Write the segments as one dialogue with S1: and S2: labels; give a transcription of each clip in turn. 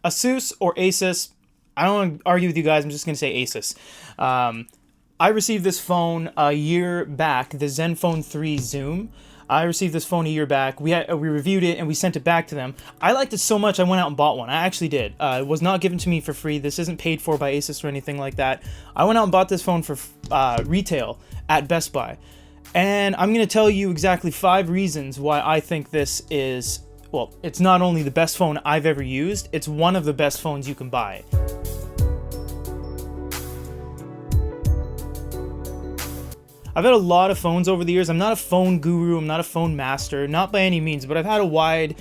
S1: Asus or Asus, I don't want to argue with you guys, I'm just going to say Asus. I received this phone a year back, the Zenfone 3 Zoom. I received this phone a year back. We reviewed it and we sent it back to them. I liked it so much I went out and bought one. I actually did. It was not given to me for free. This isn't paid for by Asus or anything like that. I went out and bought this phone for retail at Best Buy. And I'm going to tell you exactly 5 reasons why I think this is, well, it's not only the best phone I've ever used, it's one of the best phones you can buy. I've had a lot of phones over the years. I'm not a phone guru, I'm not a phone master, not by any means, but I've had a wide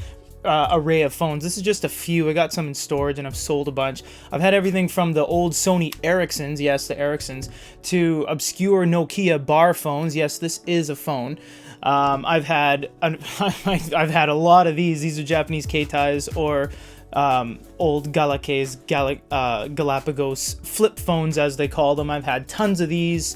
S1: array of phones. This is just a few. I got some in storage and I've sold a bunch. I've had everything from the old Sony Ericssons, yes, the Ericssons, to obscure Nokia bar phones. Yes, this is a phone. I've had a lot of these. These are Japanese Keitais or old Galapagos flip phones, as they call them. I've had tons of these.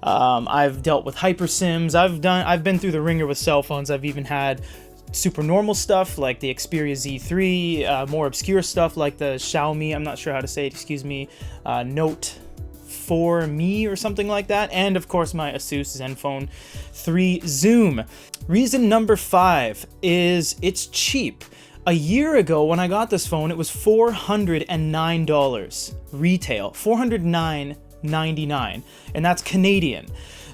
S1: I've dealt with hyper sims. I've been through the ringer with cell phones. I've even had super normal stuff like the Xperia Z3, more obscure stuff like the Xiaomi, I'm not sure how to say it, excuse me, Note 4 Me or something like that, and of course my Asus Zenfone 3 Zoom. Reason number 5 is it's cheap. A year ago when I got this phone, it was $409 retail, $409.99, and that's Canadian.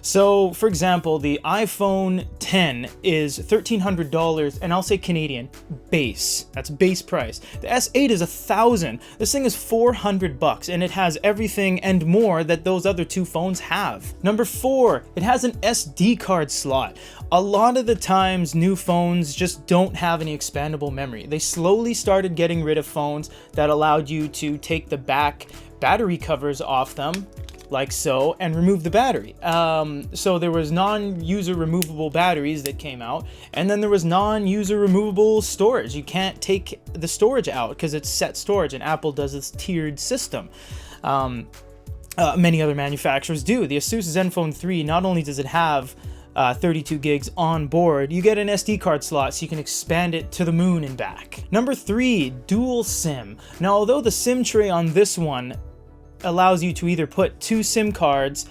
S1: So, for example, the iPhone 10 is $1,300, and I'll say Canadian, base. That's base price. The S8 is $1,000. This thing is $400, and it has everything and more that those other 2 phones have. Number 4, it has an SD card slot. A lot of the times, new phones just don't have any expandable memory. They slowly started getting rid of phones that allowed you to take the back battery covers off them, like so, and remove the battery. So there was non-user removable batteries that came out, and then there was non-user removable storage. You can't take the storage out because it's set storage, and Apple does this tiered system. Many other manufacturers do. The Asus Zenfone 3, not only does it have 32 gigs on board, you get an SD card slot so you can expand it to the moon and back. Number 3, dual SIM. Now, although the SIM tray on this one allows you to either put 2 SIM cards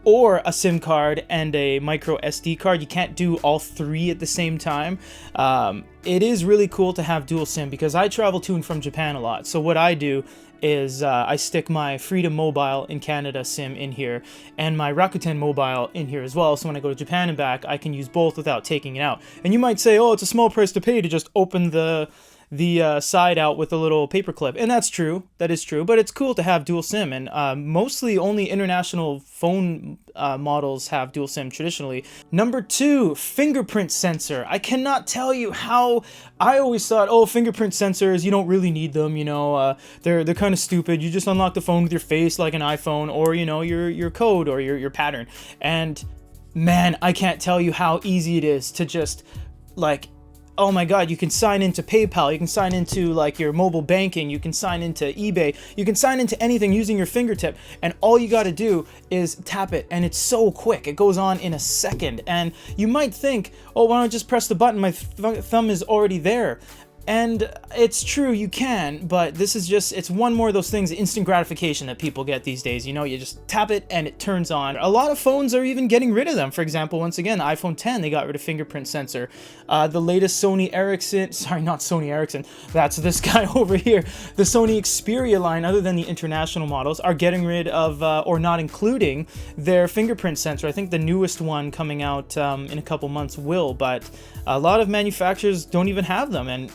S1: or a SIM card and a micro SD card, you can't do all 3 at the same time. It is really cool to have dual SIM because I travel to and from Japan a lot. So what I do is I stick my Freedom Mobile in Canada SIM in here and my Rakuten Mobile in here as well. So when I go to Japan and back, I can use both without taking it out. And you might say, oh, it's a small price to pay to just open the side out with a little paper clip, and that's true, that is true, but it's cool to have dual SIM, and mostly only international phone models have dual SIM traditionally. Number 2, fingerprint sensor. I cannot tell you how I always thought, oh, fingerprint sensors, you don't really need them, you know, they're kind of stupid. You just unlock the phone with your face like an iPhone, or you know, your code or your pattern. And man, I can't tell you how easy it is to just, like, oh my god, you can sign into PayPal, you can sign into like your mobile banking, you can sign into eBay, you can sign into anything using your fingertip, and all you got to do is tap it, and it's so quick. It goes on in a second, and you might think, oh, why don't I just press the button, my thumb is already there. And it's true, you can, but this is just, it's one more of those things, instant gratification that people get these days. You know, you just tap it and it turns on. A lot of phones are even getting rid of them. For example, once again, the iPhone 10, they got rid of fingerprint sensor. The latest Sony Ericsson, sorry, not Sony Ericsson, that's this guy over here. The Sony Xperia line, other than the international models, are getting rid of, or not including, their fingerprint sensor. I think the newest one coming out in a couple months will, but a lot of manufacturers don't even have them. And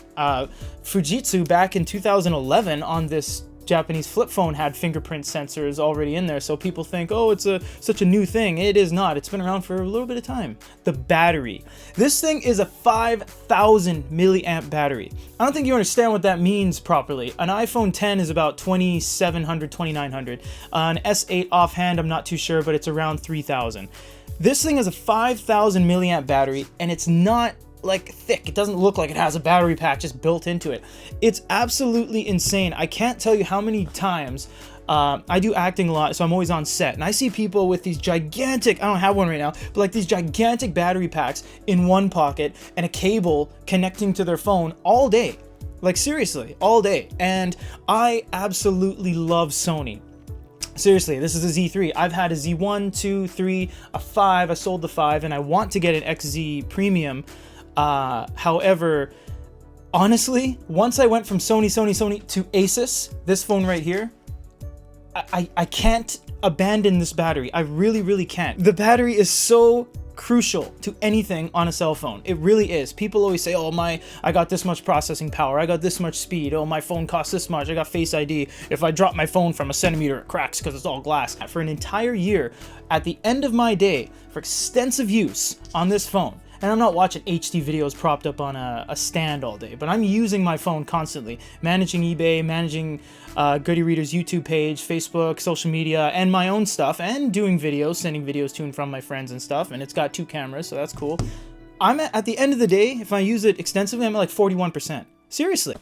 S1: Fujitsu back in 2011 on this Japanese flip phone had fingerprint sensors already in there, so people think, oh, it's such a new thing. It is not. It's been around for a little bit of time. The battery. This thing is a 5,000 milliamp battery. I don't think you understand what that means properly. An iPhone 10 is about 2,700, 2,900. An S8 offhand, I'm not too sure, but it's around 3,000. This thing has a 5,000 milliamp battery, and it's not like thick. It doesn't look like it has a battery pack just built into it. It's absolutely insane. I can't tell you how many times I do acting a lot, so I'm always on set, and I see people with these gigantic, I don't have one right now, but like these gigantic battery packs in one pocket and a cable connecting to their phone all day. Like seriously, all day. And I absolutely love Sony. Seriously, this is a Z3. I've had a Z1, 2, 3, a 5. I sold the 5, and I want to get an XZ Premium. However, honestly, once I went from Sony to Asus, this phone right here, I can't abandon this battery. I really can't. The battery is so crucial to anything on a cell phone. It really is. People always say, oh, I got this much processing power, I got this much speed, oh, my phone costs this much, I got Face ID. If I drop my phone from a centimeter, it cracks because it's all glass. For an entire year, at the end of my day, for extensive use on this phone, and I'm not watching HD videos propped up on a stand all day, but I'm using my phone constantly, managing eBay, managing Goody Reader's YouTube page, Facebook, social media, and my own stuff, and doing videos, sending videos to and from my friends and stuff, and it's got 2 cameras, so that's cool. I'm at the end of the day, if I use it extensively, I'm at like 41%. Seriously.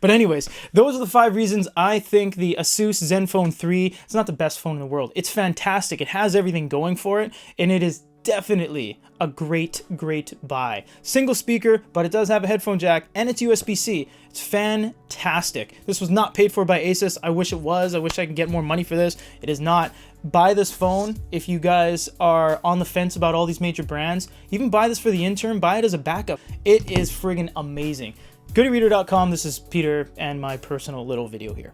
S1: But anyways, those are the 5 reasons I think the Asus Zenfone 3 is not the best phone in the world. It's fantastic. It has everything going for it, and it is definitely a great buy. Single speaker, but it does have a headphone jack, and it's USB-C. It's fantastic. This was not paid for by Asus. I wish it was. I wish I could get more money for this. It is not. Buy this phone if you guys are on the fence about all these major brands. Even buy this for the intern. Buy it as a backup. It is friggin' amazing. GoodyReader.com. This is Peter and my personal little video here.